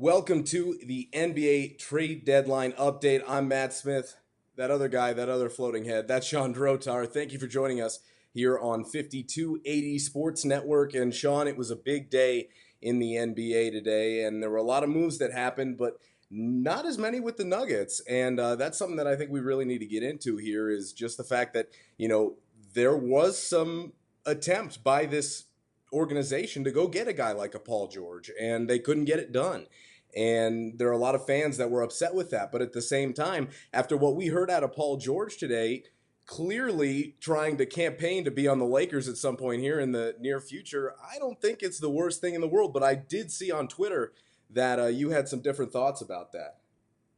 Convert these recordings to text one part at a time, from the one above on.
Welcome to the NBA trade deadline update. I'm Matt Smith. That other guy, that other floating head, that's Shawn Drotar. Thank you for joining us here on 5280 Sports Network. And Shawn, it was a big day in the NBA today, and there were a lot of moves that happened, but not as many with the Nuggets. And that's something that I think we really need to get into here is just the fact that, there was some attempt by this organization to go get a guy like a Paul George, and they couldn't get it done. And there are a lot of fans that were upset with that. But at the same time, after what we heard out of Paul George today, clearly trying to campaign to be on the Lakers at some point here in the near future, I don't think it's the worst thing in the world. But I did see on Twitter that you had some different thoughts about that.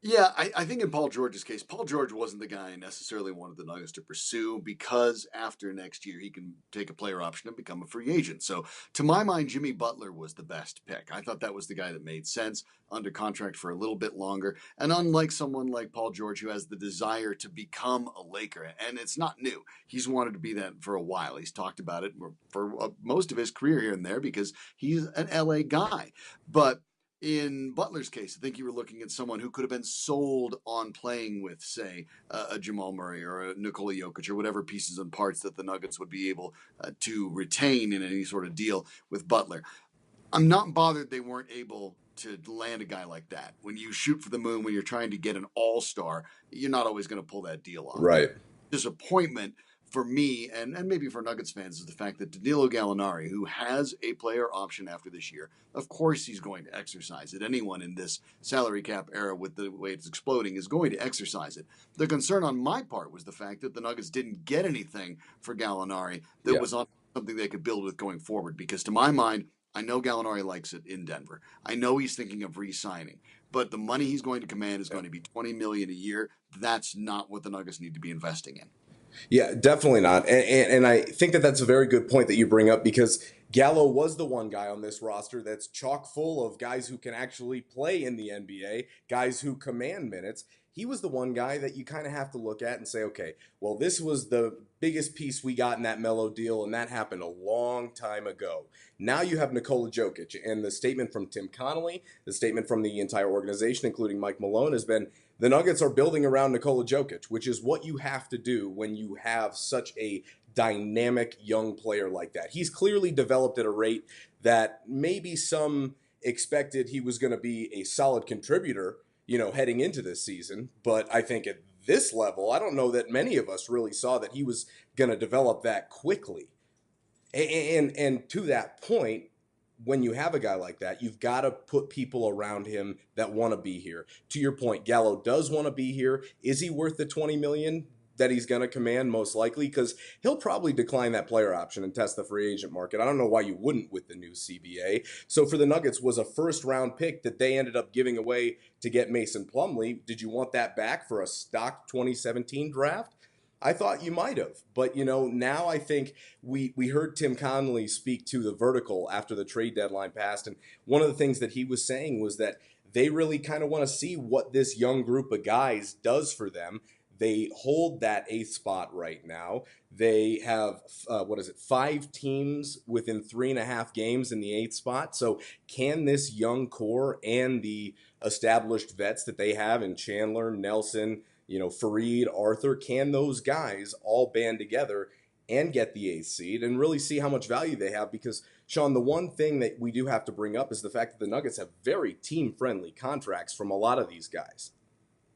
Yeah, I think in Paul George's case, Paul George wasn't the guy I necessarily wanted the Nuggets to pursue because after next year he can take a player option and become a free agent. So to my mind, Jimmy Butler was the best pick. I thought that was the guy that made sense, under contract for a little bit longer. And unlike someone like Paul George who has the desire to become a Laker, and it's not new, he's wanted to be that for a while. He's talked about it for most of his career here and there because he's an LA guy. But in Butler's case, I think you were looking at someone who could have been sold on playing with, say, a Jamal Murray or a Nikola Jokic or whatever pieces and parts that the Nuggets would be able to retain in any sort of deal with Butler. I'm not bothered they weren't able to land a guy like that. When you shoot for the moon, when you're trying to get an all-star, you're not always going to pull that deal off. Right. Disappointment for me, and maybe for Nuggets fans, is the fact that Danilo Gallinari, who has a player option after this year, of course he's going to exercise it. Anyone in this salary cap era with the way it's exploding is going to exercise it. The concern on my part was the fact that the Nuggets didn't get anything for Gallinari that was on something they could build with going forward. Because to my mind, I know Gallinari likes it in Denver. I know he's thinking of re-signing. But the money he's going to command is going to be $20 million a year. That's not what the Nuggets need to be investing in. Yeah, definitely not. And I think that that's a very good point that you bring up because Gallo was the one guy on this roster that's chock full of guys who can actually play in the NBA, guys who command minutes. He was the one guy that you kind of have to look at and say, okay, well, this was the biggest piece we got in that Melo deal, and that happened a long time ago. Now you have Nikola Jokic, and the statement from Tim Connelly, the statement from the entire organization, including Mike Malone, has been the Nuggets are building around Nikola Jokic, which is what you have to do when you have such a dynamic young player like that. He's clearly developed at a rate that maybe some expected he was going to be a solid contributor, heading into this season. But I think at this level, I don't know that many of us really saw that he was going to develop that quickly. And to that point, when you have a guy like that, you've got to put people around him that want to be here. To your point, Gallo does want to be here. Is he worth the $20 million that he's going to command? Most likely, because he'll probably decline that player option and test the free agent market. I don't know why you wouldn't with the new CBA. So for the Nuggets, was a first-round pick that they ended up giving away to get Mason Plumlee. Did you want that back for a stock 2017 draft? I thought you might have, but now I think we heard Tim Connelly speak to the vertical after the trade deadline passed, and one of the things that he was saying was that they really kind of want to see what this young group of guys does for them. They hold that eighth spot right now. They have 5 teams within 3.5 games in the eighth spot. So can this young core and the established vets that they have in Chandler, Nelson, Fareed, Arthur, can those guys all band together and get the 8th seed and really see how much value they have? Because, Shawn, the one thing that we do have to bring up is the fact that the Nuggets have very team-friendly contracts from a lot of these guys.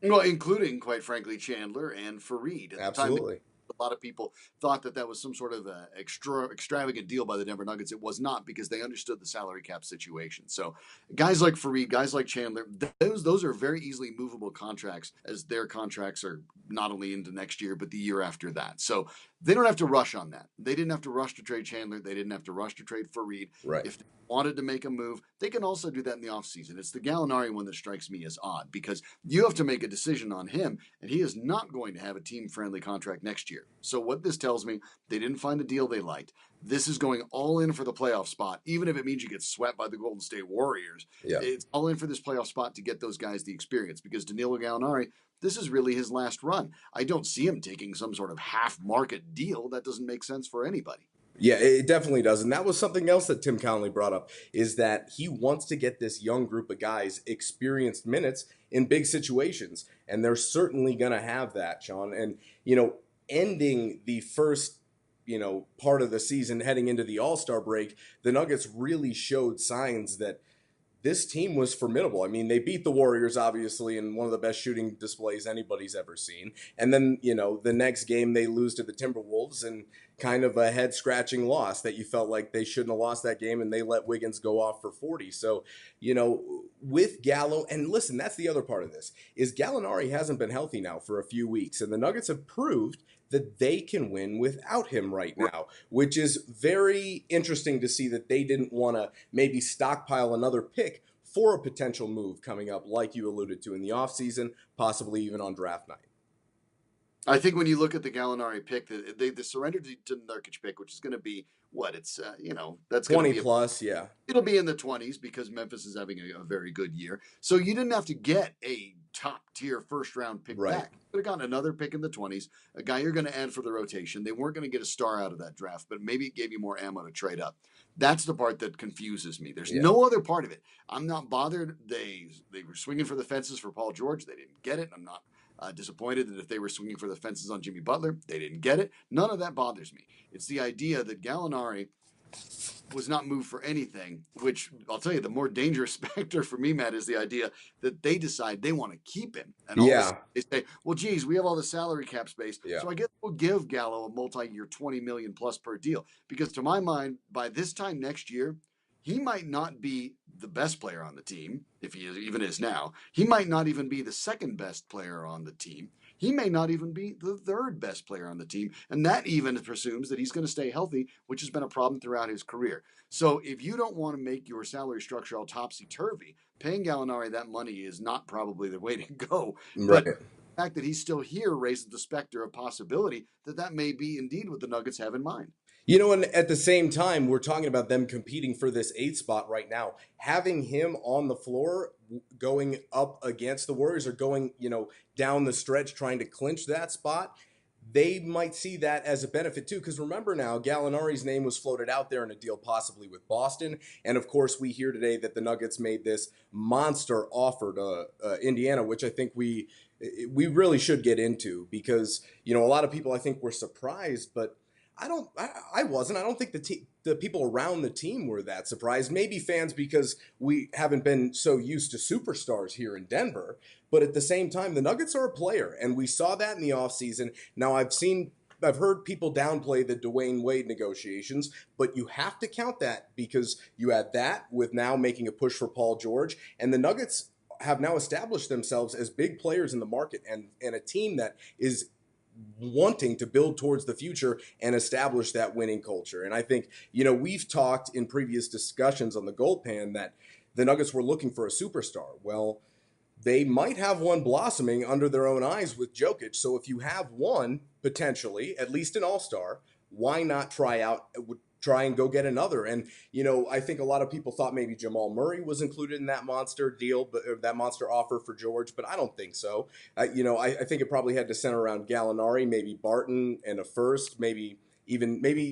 Well, including, quite frankly, Chandler and Fareed. Absolutely. A lot of people thought that was some sort of extravagant deal by the Denver Nuggets. It was not, because they understood the salary cap situation. So guys like Fareed, guys like Chandler, those are very easily movable contracts, as their contracts are not only into next year, but the year after that. So they don't have to rush on that. They didn't have to rush to trade Chandler. They didn't have to rush to trade Fareed. Right. If they wanted to make a move, they can also do that in the offseason. It's the Gallinari one that strikes me as odd, because you have to make a decision on him, and he is not going to have a team-friendly contract next year. So what this tells me, they didn't find the deal they liked. This is going all in for the playoff spot, even if it means you get swept by the Golden State Warriors. Yeah. It's all in for this playoff spot to get those guys the experience, because Danilo Gallinari, this is really his last run. I don't see him taking some sort of half-market deal. That doesn't make sense for anybody. Yeah, it definitely does. And that was something else that Tim Connelly brought up is that he wants to get this young group of guys experienced minutes in big situations. And they're certainly going to have that, Shawn. And, ending the first, part of the season heading into the All-Star break, the Nuggets really showed signs that this team was formidable. I mean, they beat the Warriors, obviously, in one of the best shooting displays anybody's ever seen. And then, the next game they lose to the Timberwolves and kind of a head scratching loss that you felt like they shouldn't have lost that game and they let Wiggins go off for 40. So, with Gallo, and listen, that's the other part of this, is Gallinari hasn't been healthy now for a few weeks. And the Nuggets have proved that they can win without him right now, which is very interesting to see that they didn't want to maybe stockpile another pick for a potential move coming up, like you alluded to in the offseason, possibly even on draft night. I think when you look at the Gallinari pick, they surrendered to the Nurkic pick, which is going to be what it's that's going to 20 be plus, yeah. it'll be in the 20s because Memphis is having a very good year. So you didn't have to get a top tier first round pick Right. back. You could have gotten another pick in the 20s, a guy you're going to add for the rotation. They weren't going to get a star out of that draft, but maybe it gave you more ammo to trade up. That's the part that confuses me. There's no other part of it. I'm not bothered. They were swinging for the fences for Paul George. They didn't get it. I'm not disappointed that if they were swinging for the fences on Jimmy Butler, they didn't get it. None of that bothers me. It's the idea that Gallinari was not moved for anything, which I'll tell you, the more dangerous factor for me, Matt, is the idea that they decide they want to keep him. And all they say, well, geez, we have all the salary cap space. Yeah. So I guess we'll give Gallo a multi-year $20 million plus per deal. Because to my mind, by this time next year, he might not be the best player on the team, if he even is now. He might not even be the second best player on the team. He may not even be the third best player on the team. And that even presumes that he's going to stay healthy, which has been a problem throughout his career. So if you don't want to make your salary structure all topsy-turvy, paying Gallinari that money is not probably the way to go. Right. But the fact that he's still here raises the specter of possibility that may be indeed what the Nuggets have in mind. And at the same time, we're talking about them competing for this 8th spot right now. Having him on the floor going up against the Warriors or going, down the stretch trying to clinch that spot, they might see that as a benefit too. Because remember now, Gallinari's name was floated out there in a deal possibly with Boston. And of course, we hear today that the Nuggets made this monster offer to Indiana, which I think we really should get into because, a lot of people I think were surprised, but I wasn't. I don't think the people around the team were that surprised. Maybe fans because we haven't been so used to superstars here in Denver. But at the same time, the Nuggets are a player, and we saw that in the offseason. Now, I've heard people downplay the Dwayne Wade negotiations, but you have to count that because you had that with now making a push for Paul George, and the Nuggets have now established themselves as big players in the market and a team that is wanting to build towards the future and establish that winning culture. And I think, we've talked in previous discussions on the Gold Pan that the Nuggets were looking for a superstar. Well, they might have one blossoming under their own eyes with Jokic. So if you have one, potentially, at least an all-star, why not try and go get another? And, I think a lot of people thought maybe Jamal Murray was included in that monster deal, that monster offer for George, but I don't think so. I think it probably had to center around Gallinari, maybe Barton and a first, maybe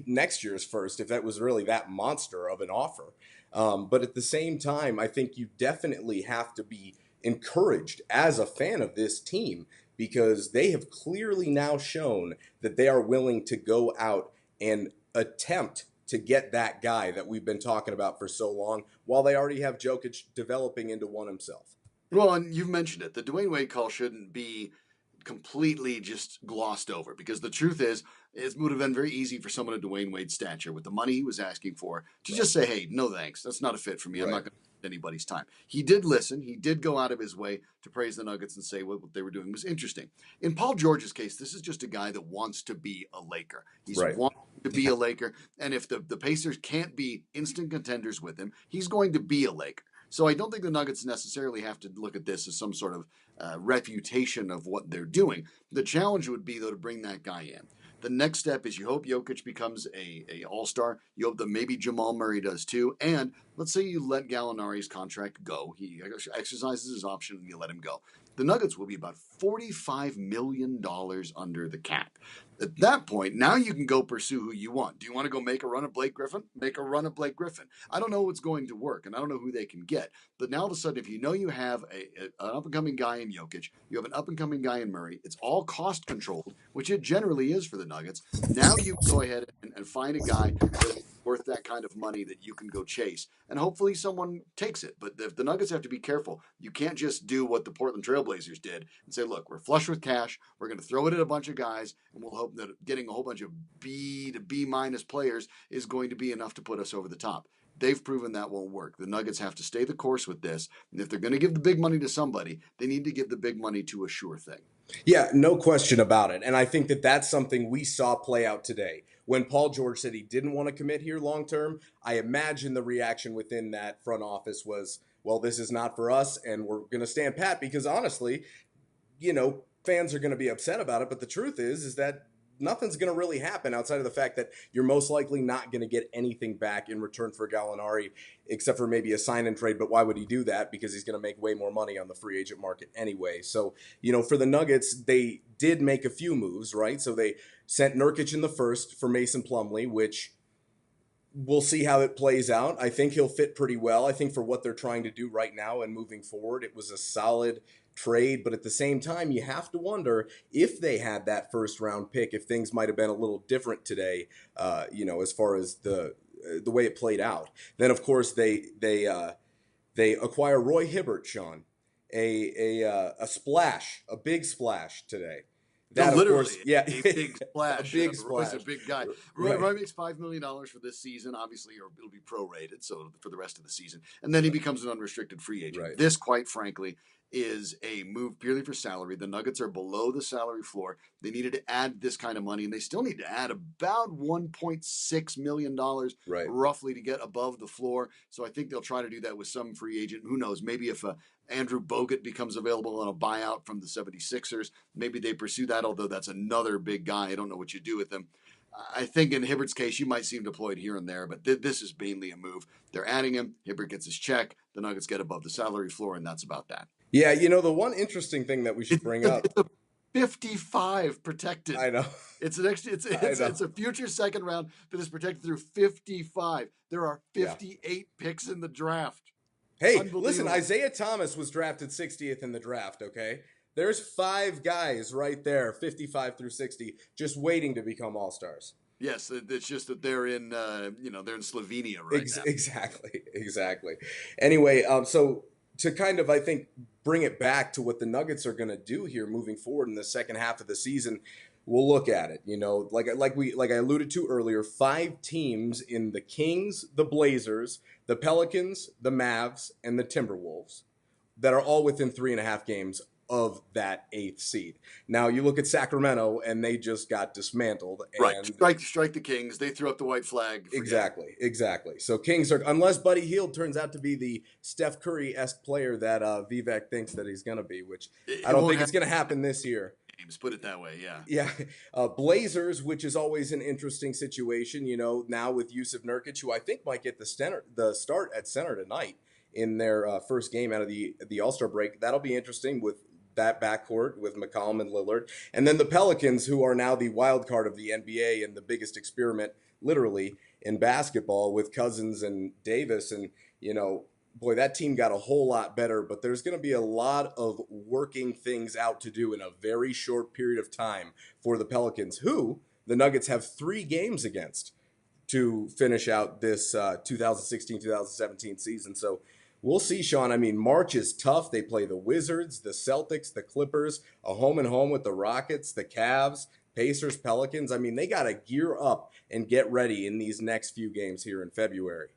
next year's first, if that was really that monster of an offer. But at the same time, I think you definitely have to be encouraged as a fan of this team because they have clearly now shown that they are willing to go out and attempt to get that guy that we've been talking about for so long while they already have Jokic developing into one himself. Well, and you've mentioned it. The Dwayne Wade call shouldn't be completely just glossed over because the truth is it would have been very easy for someone of Dwayne Wade's stature with the money he was asking for to just say, hey, no thanks. That's not a fit for me. I'm not going to waste anybody's time. He did listen. He did go out of his way to praise the Nuggets and say what they were doing was interesting. In Paul George's case, this is just a guy that wants to be a Laker. He's wanting to be a Laker. And if the Pacers can't be instant contenders with him, he's going to be a Laker. So I don't think the Nuggets necessarily have to look at this as some sort of refutation of what they're doing. The challenge would be, though, to bring that guy in. The next step is you hope Jokic becomes a all-star. You hope that maybe Jamal Murray does too. And Let's say you let Gallinari's contract go. He exercises his option and you let him go. The Nuggets will be about $45 million under the cap. At that point, now you can go pursue who you want. Do you want to go make a run at Blake Griffin? Make a run at Blake Griffin. I don't know what's going to work, and I don't know who they can get. But now all of a sudden, if you know you have an up-and-coming guy in Jokic, you have an up-and-coming guy in Murray, it's all cost-controlled, which it generally is for the Nuggets. Now you go ahead and find a guy that's worth that kind of money that you can go chase. And hopefully someone takes it. But the Nuggets have to be careful. You can't just do what the Portland Trailblazers did and say, look, we're flush with cash. We're going to throw it at a bunch of guys, and we'll hope that getting a whole bunch of B to B minus players is going to be enough to put us over the top. They've proven that won't work. The Nuggets have to stay the course with this. And if they're going to give the big money to somebody, they need to give the big money to a sure thing. Yeah, no question about it. And I think that that's something we saw play out today. When Paul George said he didn't want to commit here long term, I imagine the reaction within that front office was, well, this is not for us, and we're going to stand pat because honestly, fans are going to be upset about it. But the truth is that nothing's going to really happen outside of the fact that you're most likely not going to get anything back in return for Gallinari, except for maybe a sign and trade. But why would he do that? Because he's going to make way more money on the free agent market anyway. So, for the Nuggets, they did make a few moves, right? So they sent Nurkic in the first for Mason Plumlee, which we'll see how it plays out. I think he'll fit pretty well. I think for what they're trying to do right now and moving forward, it was a solid trade. But at the same time, you have to wonder if they had that first round pick, if things might have been a little different today, as far as the way it played out. Then, of course, they acquire Roy Hibbert, Shawn, a big splash today. That, literally, of course, yeah, a big splash. A big splash. Roy's a big guy. Roy makes $5 million for this season. Obviously, it'll be prorated, so for the rest of the season. And then he becomes an unrestricted free agent. Right. This, quite frankly, is a move purely for salary. The Nuggets are below the salary floor. They needed to add this kind of money, and they still need to add about $1.6 million roughly to get above the floor. So I think they'll try to do that with some free agent. Who knows? Maybe if Andrew Bogut becomes available on a buyout from the 76ers, maybe they pursue that, although that's another big guy. I don't know what you do with him. I think in Hibbert's case, you might see him deployed here and there, but this is mainly a move. They're adding him. Hibbert gets his check. The Nuggets get above the salary floor, and that's about that. Yeah, the one interesting thing that we should bring up. It's a 55 protected. I know. It's a future second round that is protected through 55. There are 58 picks in the draft. Hey, listen, Isaiah Thomas was drafted 60th in the draft, okay? There's 5 guys right there, 55 through 60, just waiting to become all-stars. Yes, it's just that they're in, they're in Slovenia right now. Exactly. Anyway, so to kind of, I think, bring it back to what the Nuggets are going to do here moving forward in the second half of the season, we'll look at it. Like I alluded to earlier, 5 teams in the Kings, the Blazers, the Pelicans, the Mavs, and the Timberwolves that are all within 3.5 games of that 8th seed. Now you look at Sacramento and they just got dismantled. And strike the Kings. They threw up the white flag. Exactly. So Kings are, unless Buddy Hield turns out to be the Steph Curry-esque player that Vivek thinks that he's going to be, which I don't think it's going to happen this year. Put it that way, yeah. Yeah. Blazers, which is always an interesting situation, now with Yusuf Nurkic, who I think might get the start at center tonight in their first game out of the All-Star break. That'll be interesting with that backcourt with McCollum and Lillard. And then the Pelicans, who are now the wild card of the NBA and the biggest experiment, literally, in basketball with Cousins and Davis. And, boy, that team got a whole lot better, but there's going to be a lot of working things out to do in a very short period of time for the Pelicans, who the Nuggets have 3 games against to finish out this 2016-2017 season. So we'll see, Shawn. I mean, March is tough. They play the Wizards, the Celtics, the Clippers, a home-and-home with the Rockets, the Cavs, Pacers, Pelicans. I mean, they got to gear up and get ready in these next few games here in February.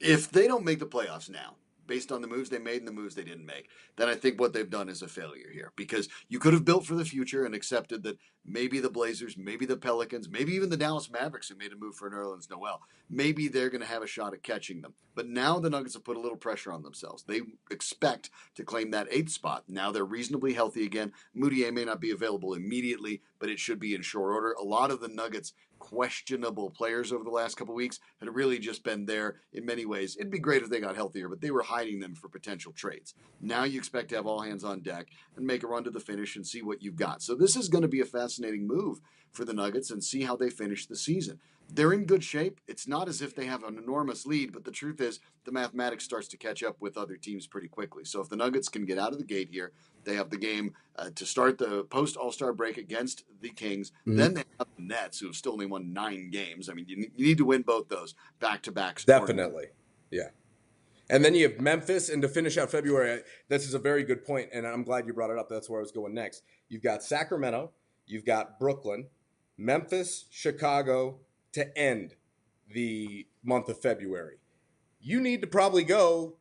If they don't make the playoffs now, based on the moves they made and the moves they didn't make, then I think what they've done is a failure here. Because you could have built for the future and accepted that maybe the Blazers, maybe the Pelicans, maybe even the Dallas Mavericks, who made a move for Nerlens Noel, maybe they're going to have a shot at catching them. But now the Nuggets have put a little pressure on themselves. They expect to claim that 8th spot. Now they're reasonably healthy again. Moutier may not be available immediately, but it should be in short order. A lot of the Nuggets' questionable players over the last couple of weeks had really just been there in many ways. It'd be great if they got healthier, but they were hiding them for potential trades. Now you expect to have all hands on deck and make a run to the finish and see what you've got. So this is going to be a fascinating move for the Nuggets and see how they finish the season. They're in good shape. It's not as if they have an enormous lead, but the truth is the mathematics starts to catch up with other teams pretty quickly. So if the Nuggets can get out of the gate here, they have the game to start the post-All-Star break against the Kings. Mm-hmm. Then they have the Nets, who have still only won 9 games. I mean, you need to win both those back-to-back. Definitely, yeah. And then you have Memphis, and to finish out February, this is a very good point, and I'm glad you brought it up. That's where I was going next. You've got Sacramento, you've got Brooklyn, Memphis, Chicago, to end the month of February. You need to probably go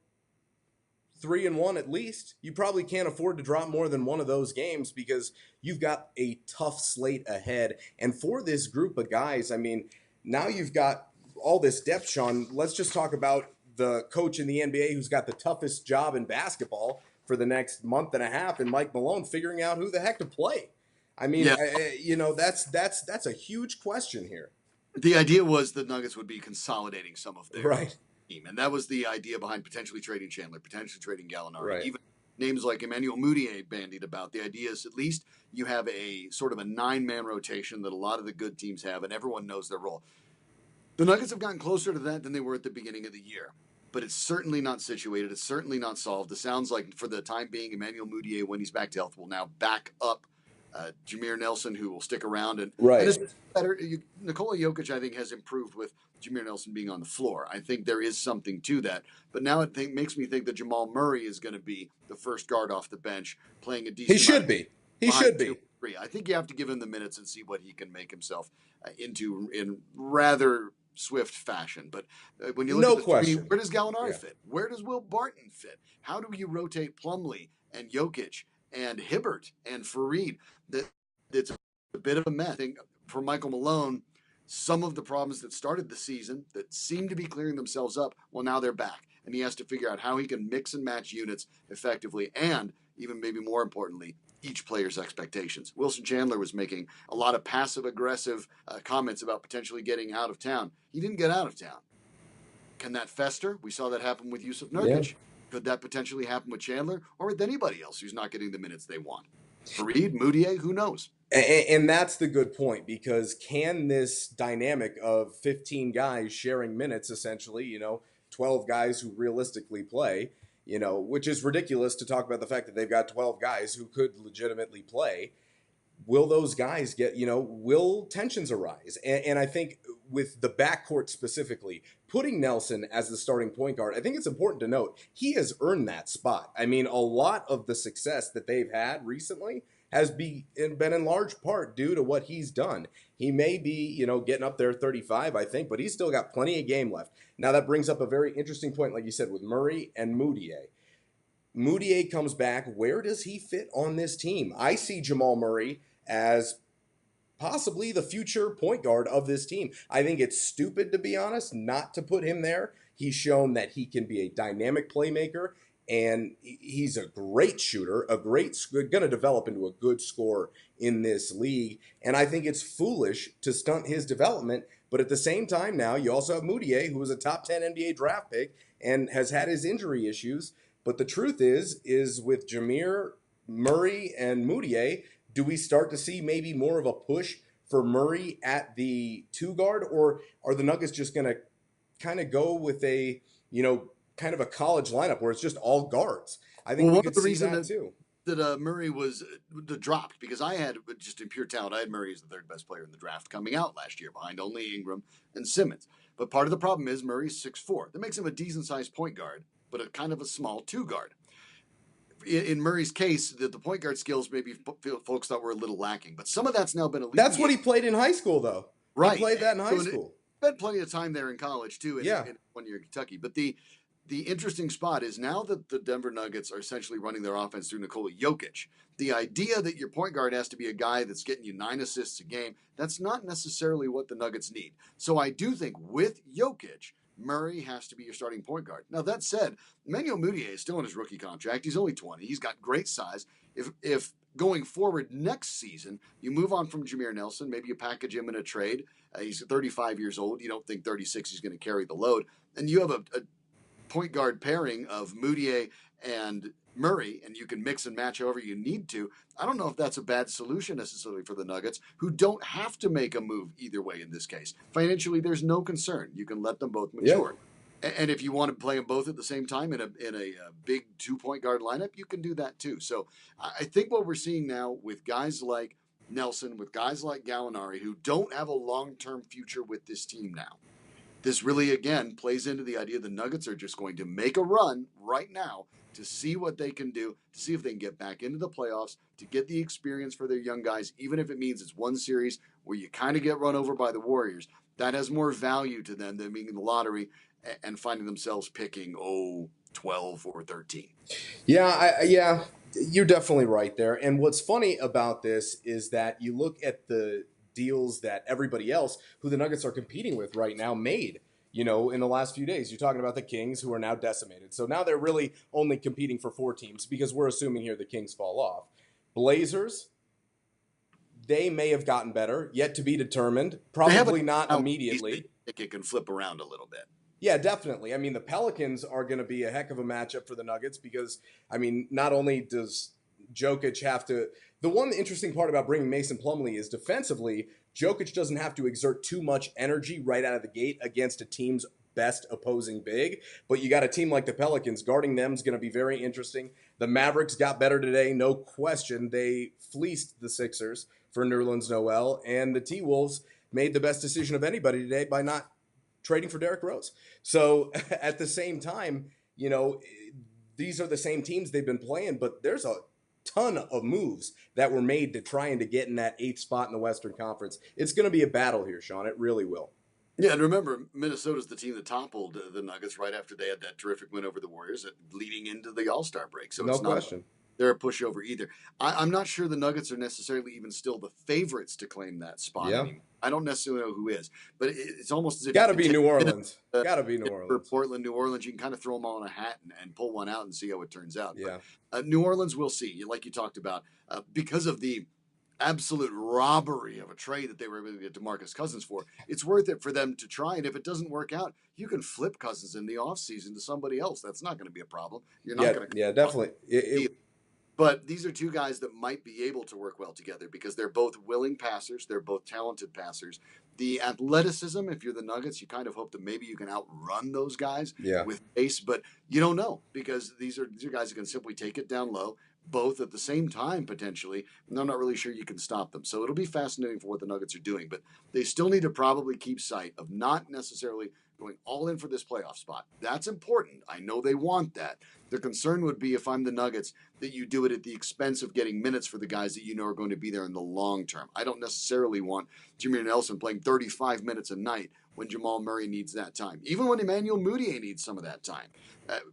3-1 at least. You probably can't afford to drop more than one of those games because you've got a tough slate ahead. And for this group of guys, I mean, now you've got all this depth, Shawn. Let's just talk about the coach in the NBA who's got the toughest job in basketball for the next month and a half, and Mike Malone figuring out who the heck to play. I mean, that's a huge question here. The idea was the Nuggets would be consolidating some of their team. And that was the idea behind potentially trading Chandler, potentially trading Gallinari. Right. Even names like Emmanuel Mudiay bandied about. The idea is at least you have a sort of a 9-man rotation that a lot of the good teams have, and everyone knows their role. The Nuggets have gotten closer to that than they were at the beginning of the year. But it's certainly not situated. It's certainly not solved. It sounds like for the time being, Emmanuel Mudiay, when he's back to health, will now back up Jameer Nelson, who will stick around. And it's better. Nikola Jokic, I think, has improved with Jameer Nelson being on the floor. I think there is something to that. But now it makes me think that Jamal Murray is going to be the first guard off the bench, playing a decent. He should be. He should be. I think you have to give him the minutes and see what he can make himself into in rather swift fashion. But when you look at the three, where does Gallinari fit? Where does Will Barton fit? How do you rotate Plumlee and Jokic and Hibbert and Fareed? It's a bit of a mess. I think for Michael Malone, some of the problems that started the season that seem to be clearing themselves up, well, now they're back. And he has to figure out how he can mix and match units effectively and, even maybe more importantly, each player's expectations. Wilson Chandler was making a lot of passive-aggressive comments about potentially getting out of town. He didn't get out of town. Can that fester? We saw that happen with Yusuf Nurkic. Yeah. Could that potentially happen with Chandler or with anybody else who's not getting the minutes they want? Fareed, Mudiay, who knows? And that's the good point, because can this dynamic of 15 guys sharing minutes, essentially, 12 guys who realistically play, which is ridiculous to talk about the fact that they've got 12 guys who could legitimately play. Will those guys get, will tensions arise? And I think with the backcourt specifically, putting Nelson as the starting point guard, I think it's important to note he has earned that spot. I mean, a lot of the success that they've had recently has been in large part due to what he's done. He may be, getting up there 35, I think, but he's still got plenty of game left. Now that brings up a very interesting point, like you said, with Murray and Mudiay. Mudiay comes back. Where does he fit on this team? I see Jamal Murray as possibly the future point guard of this team. I think it's stupid, to be honest, not to put him there. He's shown that he can be a dynamic playmaker, and he's a great shooter, going to develop into a good scorer in this league. And I think it's foolish to stunt his development. But at the same time now, you also have Mudiay, who was a top 10 NBA draft pick and has had his injury issues. But the truth is with Jameer, Murray, and Mudiay, do we start to see maybe more of a push for Murray at the 2 guard, or are the Nuggets just going to kind of go with a, kind of a college lineup where it's just all guards? I think we could see that too. That Murray was dropped, because I had, just in pure talent, I had Murray as the 3rd best player in the draft coming out last year, behind only Ingram and Simmons. But part of the problem is Murray's 6'4". That makes him a decent-sized point guard, but a kind of a small 2 guard. In Murray's case, the point guard skills maybe folks thought were a little lacking, but some of that's now been alleviated. That's what he played in high school, though. Right. He played that in high school. Spent plenty of time there in college, too, in 1 year in Kentucky. But the interesting spot is now that the Denver Nuggets are essentially running their offense through Nikola Jokic, the idea that your point guard has to be a guy that's getting you 9 assists a game, that's not necessarily what the Nuggets need. So I do think with Jokic, Murray has to be your starting point guard. Now, that said, Emmanuel Mudiay is still in his rookie contract. He's only 20. He's got great size. If going forward next season, you move on from Jameer Nelson. Maybe you package him in a trade. He's 35 years old. You don't think 36 he's going to carry the load. And you have a point guard pairing of Moutier and Murray, and you can mix and match however you need to. I don't know if that's a bad solution necessarily for the Nuggets, who don't have to make a move either way in this case. Financially, there's no concern. You can let them both mature. Yeah. And if you want to play them both at the same time in a big 2-point guard lineup, you can do that too. So I think what we're seeing now with guys like Nelson, with guys like Gallinari, who don't have a long-term future with this team now, this really, again, plays into the idea the Nuggets are just going to make a run right now to see what they can do, to see if they can get back into the playoffs, to get the experience for their young guys, even if it means it's one series where you kind of get run over by the Warriors. That has more value to them than being in the lottery and finding themselves picking, 12 or 13. Yeah, you're definitely right there. And what's funny about this is that you look at the deals that everybody else who the Nuggets are competing with right now made, in the last few days. You're talking about the Kings, who are now decimated. So now they're really only competing for 4 teams because we're assuming here the Kings fall off. Blazers, they may have gotten better, yet to be determined. Probably not immediately. I think it can flip around a little bit. Yeah, definitely. I mean, the Pelicans are going to be a heck of a matchup for the Nuggets because, not only does Jokic have to... The one interesting part about bringing Mason Plumlee is defensively, Jokic doesn't have to exert too much energy right out of the gate against a team's best opposing big. But you got a team like the Pelicans. Guarding them is going to be very interesting. The Mavericks got better today, no question. They fleeced the Sixers for Nerlens Noel, and the T-Wolves made the best decision of anybody today by not trading for Derrick Rose. So at the same time, these are the same teams they've been playing, but there's a ton of moves that were made to trying to get in that 8th spot in the Western Conference. It's going to be a battle here, Shawn. It really will. Yeah, and remember, Minnesota's the team that toppled the Nuggets right after they had that terrific win over the Warriors leading into the All-Star break. So no question. They're a pushover either. I'm not sure the Nuggets are necessarily even still the favorites to claim that spot anymore. I don't necessarily know who is, but it's almost as if... Got to be New Orleans. Got to be New Orleans. Portland, New Orleans, you can kind of throw them all in a hat and pull one out and see how it turns out. Yeah. But, New Orleans, we'll see, like you talked about, because of the absolute robbery of a trade that they were able to get DeMarcus Cousins for. It's worth it for them to try, and if it doesn't work out, you can flip Cousins in the offseason to somebody else. That's not going to be a problem. You're not going to... Yeah, definitely. But these are two guys that might be able to work well together because they're both willing passers. They're both talented passers. The athleticism, if you're the Nuggets, you kind of hope that maybe you can outrun those guys with pace, but you don't know because these are guys that can simply take it down low, both at the same time potentially, and I'm not really sure you can stop them. So it'll be fascinating for what the Nuggets are doing, but they still need to probably keep sight of not necessarily going all in for this playoff spot. That's important. I know they want that. The concern would be if I'm the Nuggets that you do it at the expense of getting minutes for the guys that you know are going to be there in the long term. I don't necessarily want Jameer Nelson playing 35 minutes a night when Jamal Murray needs that time. Even when Emmanuel Mudiay needs some of that time.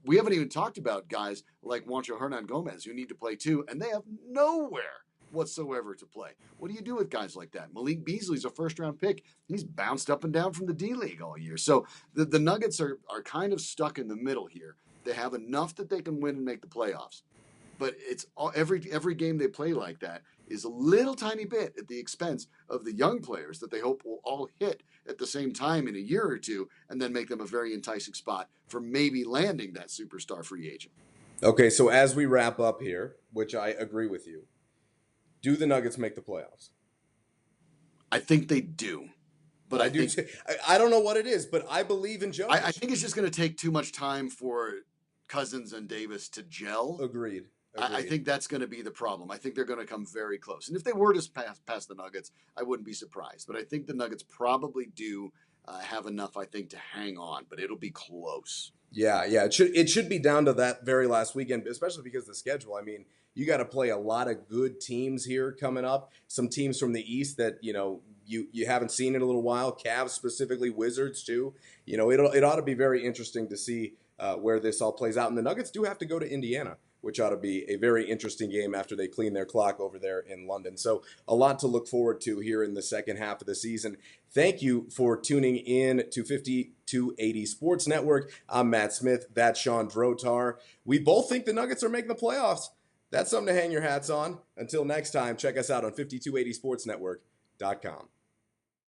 We haven't even talked about guys like Juancho Hernan-Gomez who need to play too, and they have nowhere whatsoever to play. What do you do with guys like that? Malik Beasley's a first-round pick. He's bounced up and down from the D-League all year. So the Nuggets are kind of stuck in the middle here. They have enough that they can win and make the playoffs. But it's every game they play like that is a little tiny bit at the expense of the young players that they hope will all hit at the same time in a year or two and then make them a very enticing spot for maybe landing that superstar free agent. Okay, so as we wrap up here, which I agree with you, do the Nuggets make the playoffs? I think they do. But I don't know what it is, but I believe in Jokic. I think it's just going to take too much time for Cousins and Davis to gel. Agreed. I think that's going to be the problem. I think they're going to come very close. And if they were to pass the Nuggets, I wouldn't be surprised. But I think the Nuggets probably do have enough, I think, to hang on. But it'll be close. Yeah. It should be down to that very last weekend, especially because of the schedule. I mean, you got to play a lot of good teams here coming up. Some teams from the East that, you haven't seen in a little while. Cavs specifically, Wizards too. It ought to be very interesting to see where this all plays out. And the Nuggets do have to go to Indiana, which ought to be a very interesting game after they clean their clock over there in London. So a lot to look forward to here in the second half of the season. Thank you for tuning in to 5280 Sports Network. I'm Matt Smith. That's Shawn Drotar. We both think the Nuggets are making the playoffs. That's something to hang your hats on. Until next time, check us out on 5280sportsnetwork.com.